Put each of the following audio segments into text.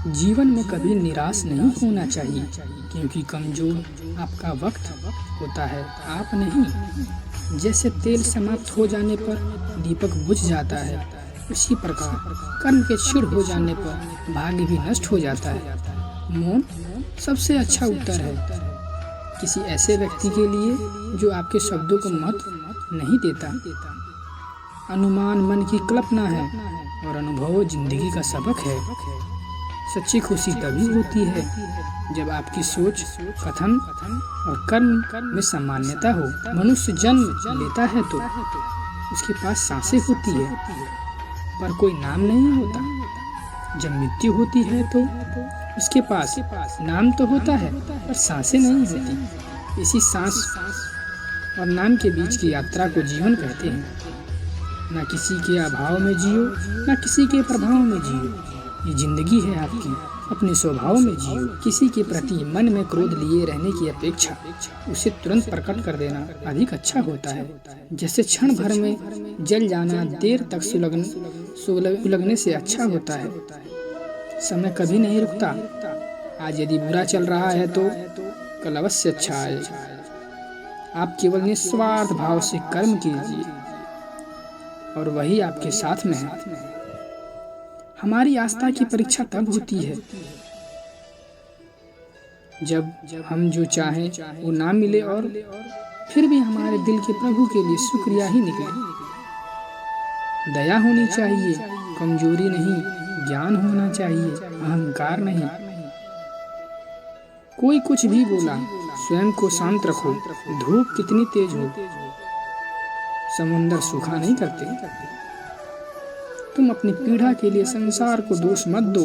जीवन में कभी निराश नहीं होना चाहिए, क्योंकि कमजोर आपका वक्त होता है, आप नहीं। जैसे तेल समाप्त हो जाने पर दीपक बुझ जाता है, उसी प्रकार कर्म के क्षीण हो जाने पर भाग्य भी नष्ट हो जाता है। मौन सबसे अच्छा उत्तर है किसी ऐसे व्यक्ति के लिए जो आपके शब्दों को महत्व नहीं देता। अनुमान मन की कल्पना है और अनुभव जिंदगी का सबक है। सच्ची खुशी तभी होती है जब आपकी सोच, कथन और कर्म में सामान्यता हो। मनुष्य जन्म लेता है तो उसके पास सांसें होती है, पर कोई नाम नहीं होता। जब मृत्यु होती है तो उसके पास नाम तो होता है, पर सांसें नहीं होती। इसी सांस और नाम के बीच की यात्रा को जीवन कहते हैं। ना किसी के अभाव में जियो, ना किसी के प्रभाव में जियो। ये जिंदगी है आपकी, अपने स्वभाव में जियो। किसी के प्रति मन में क्रोध लिए रहने की अपेक्षा उसे तुरंत प्रकट कर देना अधिक अच्छा होता है। जैसे क्षण भर में जल जाना देर तक सुलगने से अच्छा होता है। समय कभी नहीं रुकता। आज यदि बुरा चल रहा है तो कल अवश्य अच्छा आए। आप केवल निस्वार्थ भाव से कर्म कीजिए और वही आपके साथ में है। हमारी आस्था की परीक्षा तब होती है जब हम जो चाहें वो ना मिले और फिर भी हमारे दिल के प्रभु के लिए शुक्रिया ही निकले। दया होनी चाहिए, कमजोरी नहीं। ज्ञान होना चाहिए, अहंकार नहीं। कोई कुछ भी बोला, स्वयं को शांत रखो। धूप कितनी तेज हो, समुंदर सूखा नहीं करते। तुम अपनी पीड़ा के लिए संसार को दोष मत दो।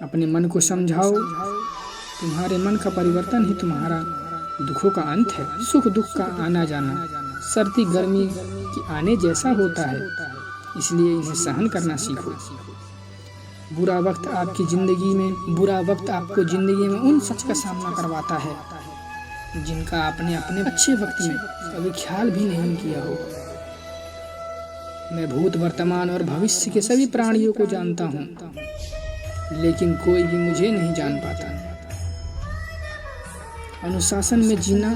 अपने मन को समझाओ। तुम्हारे मन का परिवर्तन ही तुम्हारा दुखों का अंत है। सुख दुख का आना जाना सर्दी गर्मी की आने जैसा होता है, इसलिए इन्हें सहन करना सीखो। बुरा वक्त आपको जिंदगी में उन सच का सामना करवाता है जिनका आपने अपने अच्छे वक्त में कभी ख्याल भी नहीं किया होगा। मैं भूत, वर्तमान और भविष्य के सभी प्राणियों को जानता हूँ, लेकिन कोई भी मुझे नहीं जान पाता। अनुशासन में जीना,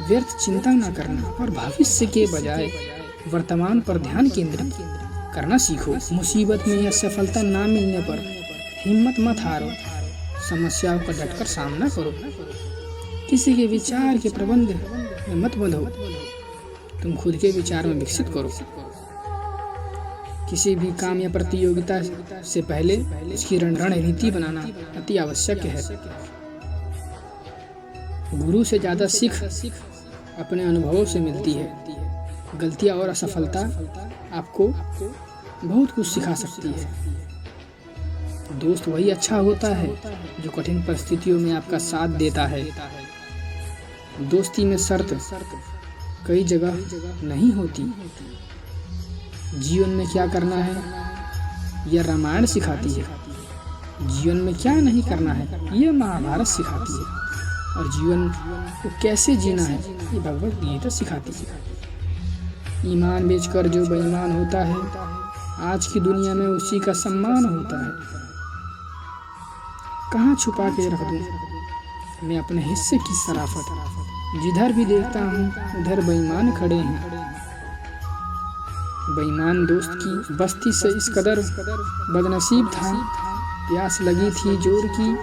व्यर्थ चिंता न करना और भविष्य के बजाय वर्तमान पर ध्यान केंद्रित करना सीखो। मुसीबत में या सफलता ना मिलने पर हिम्मत मत हारो। समस्याओं का डटकर सामना करो। किसी के विचार के प्रबंध में मत बंधो। तुम खुद के विचार में विकसित करो। किसी भी काम या प्रतियोगिता से पहले उसकी रणनीति बनाना अति आवश्यक है। गुरु से ज्यादा सीख अपने अनुभवों से मिलती है। गलतियां और असफलता आपको बहुत कुछ सिखा सकती है। दोस्त वही अच्छा होता है जो कठिन परिस्थितियों में आपका साथ देता है। दोस्ती में शर्त कई जगह नहीं होती। जीवन में क्या करना है यह रामायण सिखाती है। जीवन में क्या नहीं करना है यह महाभारत सिखाती है। और जीवन को कैसे जीना है ये भगवत गीता सिखाती है। ईमान बेचकर जो बेईमान होता है, आज की दुनिया में उसी का सम्मान होता है। कहाँ छुपा के रख दूं मैं अपने हिस्से की शराफत। जिधर भी देखता हूँ उधर बेईमान खड़े हैं। बेईमान दोस्त की बस्ती से इस कदर बदनसीब था। प्यास लगी थी जोर की,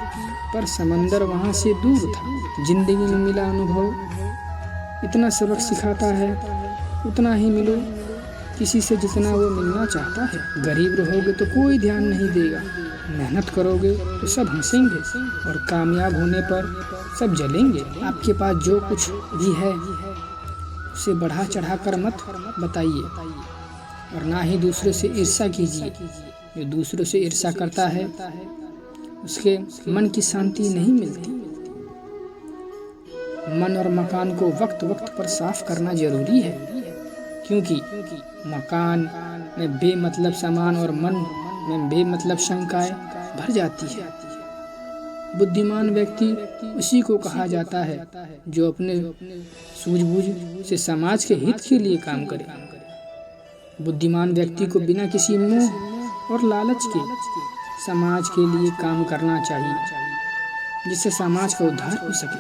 पर समंदर वहाँ से दूर था। जिंदगी में मिला अनुभव इतना सबक सिखाता है, उतना ही मिलो किसी से जितना वो मिलना चाहता है। गरीब रहोगे तो कोई ध्यान नहीं देगा। मेहनत करोगे तो सब हंसेंगे और कामयाब होने पर सब जलेंगे। आपके पास जो कुछ भी है उसे बढ़ा चढ़ा कर मत बताइए और ना ही दूसरों से ईर्ष्या कीजिए। जो दूसरों से ईर्ष्या करता है उसके मन की शांति नहीं मिलती। मन और मकान को वक्त वक्त पर साफ करना जरूरी है, क्योंकि मकान में बेमतलब सामान और मन में बेमतलब शंकाएं भर जाती है। बुद्धिमान व्यक्ति उसी को कहा जाता है जो अपने सूझबूझ से समाज के हित के लिए काम करे। बुद्धिमान व्यक्ति को बिना किसी मोह और लालच के समाज के लिए काम करना चाहिए जिससे समाज का उद्धार हो सके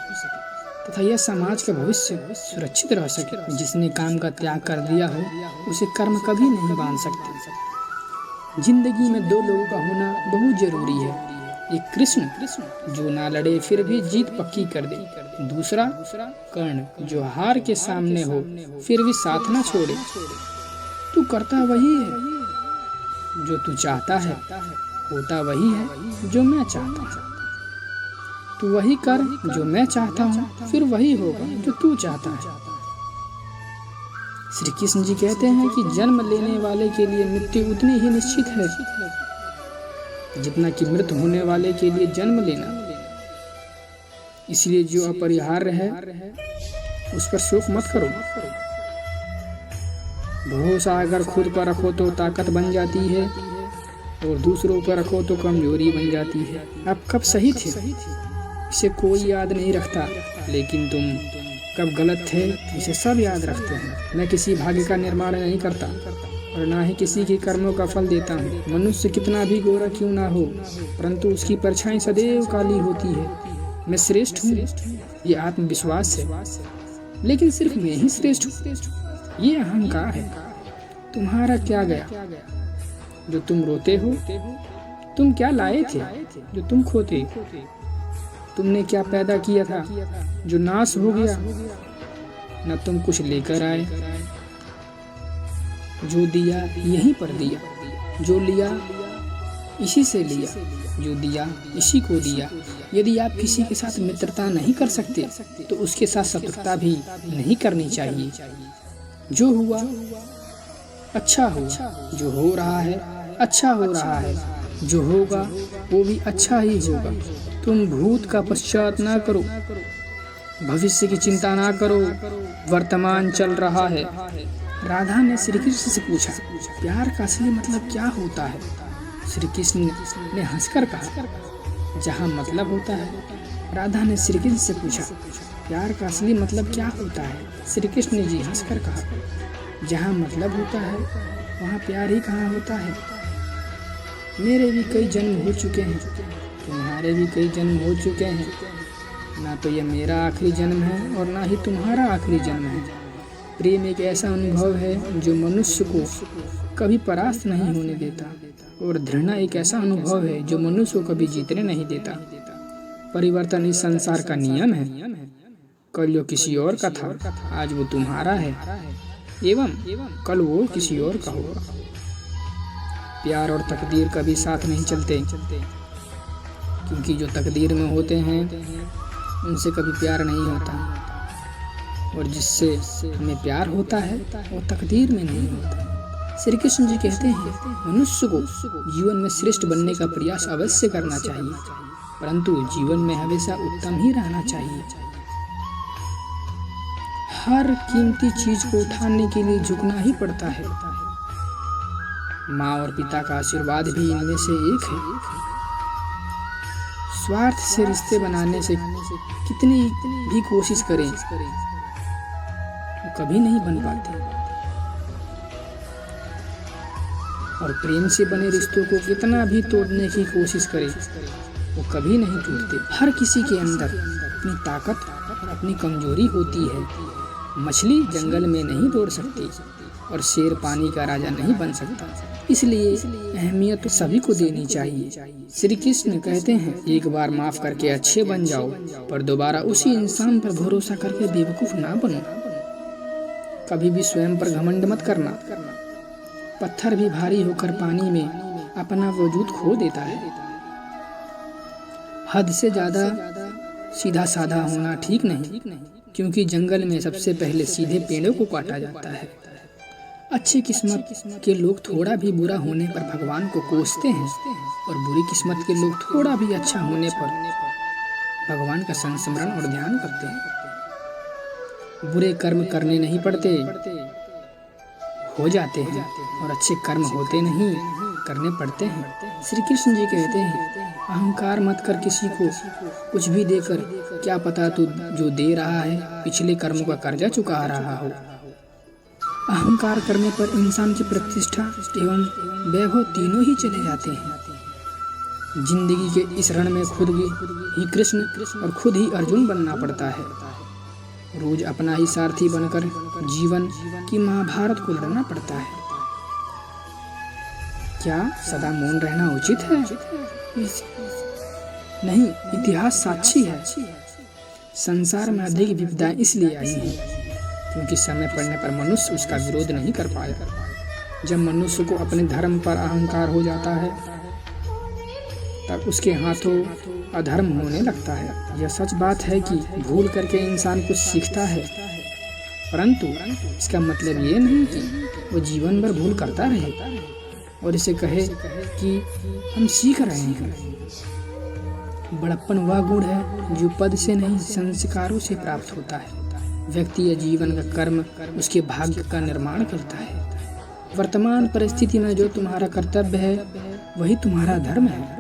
तथा यह समाज का भविष्य सुरक्षित रह सके। जिसने काम का त्याग कर दिया हो उसे कर्म कभी नहीं बांध सकते। जिंदगी में दो लोगों का होना बहुत जरूरी है। एक कृष्ण जो ना लड़े फिर भी जीत पक्की कर दे, दूसरा कर्ण जो हार के सामने हो फिर भी साथ ना छोड़े। तू करता वही है जो तू चाहता है, होता वही है जो मैं चाहता हूँ। तू वही कर जो मैं चाहता हूँ, फिर वही होगा जो तू चाहता है। श्री कृष्ण जी कहते हैं कि जन्म लेने वाले के लिए मृत्यु उतनी ही निश्चित है जितना कि मृत होने वाले के लिए जन्म लेना। इसलिए जो अपरिहार्य है उस पर शोक मत करो। भरोसा अगर खुद पर रखो तो ताकत बन जाती है और दूसरों पर रखो तो कमजोरी बन जाती है। आप कब सही थे इसे कोई याद नहीं रखता, लेकिन तुम कब गलत थे इसे सब याद रखते हैं। मैं किसी भाग्य का निर्माण नहीं करता और ना ही किसी के कर्मों का फल देता हूँ। मनुष्य कितना भी गोरा क्यों ना हो, परंतु उसकी परछाई सदैव काली होती है। मैं श्रेष्ठ हूँ ये आत्मविश्वास है, लेकिन सिर्फ मैं ही श्रेष्ठ हूँ ये अहंकार है। तुम्हारा क्या गया जो तुम रोते हो? तुम क्या लाए थे जो तुम खोते? तुमने क्या पैदा किया था जो नाश हो गया? न तुम कुछ लेकर आए। जो दिया यहीं पर दिया, जो लिया इसी से लिया, जो दिया इसी को दिया। यदि आप किसी के साथ मित्रता नहीं कर सकते तो उसके साथ शत्रुता भी नहीं करनी चाहिए। जो हुआ अच्छा हुआ, जो हो रहा है अच्छा हो रहा है, जो होगा वो भी अच्छा ही होगा। तुम भूत का पश्चात ना करो, भविष्य की चिंता ना करो, वर्तमान चल रहा है। राधा ने श्री कृष्ण से पूछा, प्यार का असली मतलब क्या होता है? श्री कृष्ण ने हंसकर कहा, जहाँ मतलब होता है। राधा ने श्री कृष्ण से पूछा, प्यार का असली मतलब क्या होता है? श्री कृष्ण जी हंसकर कहा, जहाँ मतलब होता है वहाँ प्यार ही कहाँ होता है। मेरे भी कई जन्म हो चुके हैं, तुम्हारे भी कई जन्म हो चुके हैं। ना तो यह मेरा आखिरी जन्म है और ना ही तुम्हारा आखिरी जन्म है। प्रेम एक ऐसा अनुभव है जो मनुष्य को कभी परास्त नहीं होने देता, और घृणा एक ऐसा अनुभव है जो मनुष्य को कभी जीतने नहीं देता। परिवर्तन इस संसार का नियम है। कल जो किसी और का था आज वो तुम्हारा है, एवं कल वो किसी और का होगा। प्यार और तकदीर कभी साथ नहीं चलते, क्योंकि जो तकदीर में होते हैं उनसे कभी प्यार नहीं होता, और जिससे हमें प्यार होता है वो तकदीर में नहीं होता। श्री कृष्ण जी कहते हैं, मनुष्य को जीवन में श्रेष्ठ बनने का प्रयास अवश्य करना चाहिए, परंतु जीवन में हमेशा उत्तम ही रहना चाहिए। हर कीमती चीज को उठाने के लिए झुकना ही पड़ता है। माँ और पिता का आशीर्वाद भी इनमें से एक है। स्वार्थ से रिश्ते बनाने से कितनी भी कोशिश करें वो कभी नहीं बन पाते, और प्रेम से बने रिश्तों को कितना भी तोड़ने की कोशिश करें वो कभी नहीं टूटते। हर किसी के अंदर अपनी ताकत और अपनी कमजोरी होती है। मछली जंगल में नहीं दौड़ सकती और शेर पानी का राजा नहीं बन सकता, इसलिए अहमियत तो सभी को देनी चाहिए। श्री कृष्ण कहते हैं, एक बार माफ करके अच्छे बन जाओ, पर दोबारा उसी इंसान पर भरोसा करके बेवकूफ ना बनो। कभी भी स्वयं पर घमंड मत करना। पत्थर भी भारी होकर पानी में अपना वजूद खो देता है। हद से ज्यादा सीधा साधा होना ठीक नहीं, क्योंकि जंगल में सबसे पहले सीधे पेड़ों को काटा जाता है। अच्छी किस्मत के लोग थोड़ा भी बुरा होने पर भगवान को कोसते हैं, और बुरी किस्मत के लोग थोड़ा भी अच्छा होने पर भगवान का संस्मरण और ध्यान करते हैं। बुरे कर्म करने नहीं पड़ते, हो जाते हैं, और अच्छे कर्म होते नहीं, करने पड़ते हैं। श्री कृष्ण जी कहते हैं, अहंकार मत कर किसी को कुछ भी देकर, क्या पता तू जो दे रहा है पिछले कर्मों का कर्जा चुका रहा हो। अहंकार करने पर इंसान की प्रतिष्ठा एवं वैभव तीनों ही चले जाते हैं। जिंदगी के इस रण में खुद ही कृष्ण और खुद ही अर्जुन बनना पड़ता है। रोज अपना ही सारथी बनकर जीवन की महाभारत को लड़ना पड़ता है। क्या सदा मौन रहना उचित है? नहीं, इतिहास साक्षी है। संसार में अधिक विपदाएं इसलिए आई हैं क्योंकि समय पड़ने पर मनुष्य उसका विरोध नहीं कर पाया। जब मनुष्य को अपने धर्म पर अहंकार हो जाता है तब उसके हाथों अधर्म होने लगता है। यह सच बात है कि भूल करके इंसान कुछ सीखता है, परंतु इसका मतलब ये नहीं कि वो जीवन भर भूल करता रहे और इसे कहे कि हम सीख रहे हैं। बड़प्पन वह गुण है जो पद से नहीं संस्कारों से प्राप्त होता है। व्यक्ति या जीवन का कर्म उसके भाग्य का निर्माण करता है। वर्तमान परिस्थिति में जो तुम्हारा कर्तव्य है वही तुम्हारा धर्म है।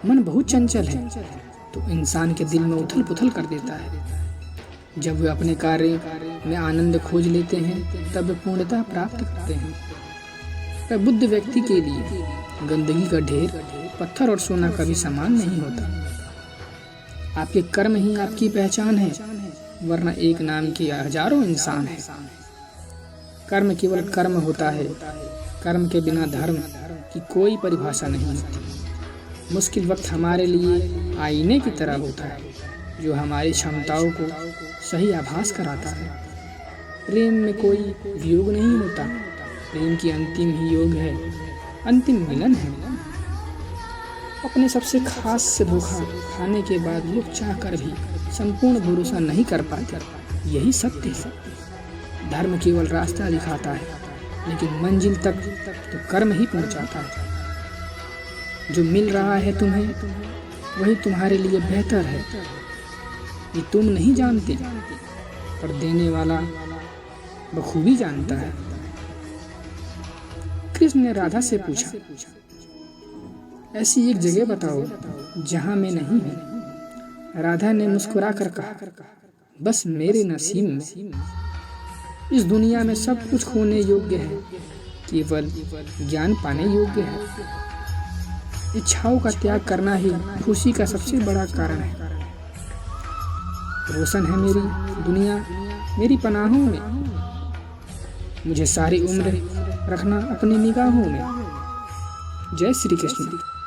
मन बहुत चंचल है तो इंसान के दिल में उथल पुथल कर देता है। जब वे अपने कार्य में आनंद खोज लेते हैं तब वे पूर्णता प्राप्त करते हैं। पर बुद्ध व्यक्ति के लिए गंदगी का ढेर पत्थर और सोना कभी समान नहीं होता। आपके कर्म ही आपकी पहचान है, वरना एक नाम के हजारों इंसान हैं। कर्म केवल कर्म होता है। कर्म के बिना धर्म की कोई परिभाषा नहीं होती। मुश्किल वक्त हमारे लिए आईने की तरह होता है जो हमारी क्षमताओं को सही आभास कराता है। प्रेम में कोई वियोग नहीं होता। प्रेम की अंतिम ही योग है, अंतिम मिलन है। अपने सबसे खास से धोखा खाने के बाद लोग चाहकर भी संपूर्ण भरोसा नहीं कर पाते। यही सत्य है। धर्म केवल रास्ता दिखाता है, लेकिन मंजिल तक तो कर्म ही पहुंचाता है। जो मिल रहा है तुम्हें वही तुम्हारे लिए बेहतर है। ये तुम नहीं जानते, पर देने वाला बखूबी जानता है। कृष्ण ने राधा से पूछा, ऐसी एक जगह बताओ जहां मैं नहीं हूं। राधा ने मुस्कुरा कर कहा, बस मेरे नसीब में। इस दुनिया में सब कुछ खोने योग्य है, केवल ज्ञान पाने योग्य है। इच्छाओं का त्याग करना ही खुशी का सबसे बड़ा कारण है। रोशन है मेरी दुनिया मेरी पनाहों में। मुझे सारी उम्र रखना अपनी निगाहों में। जय श्री कृष्ण।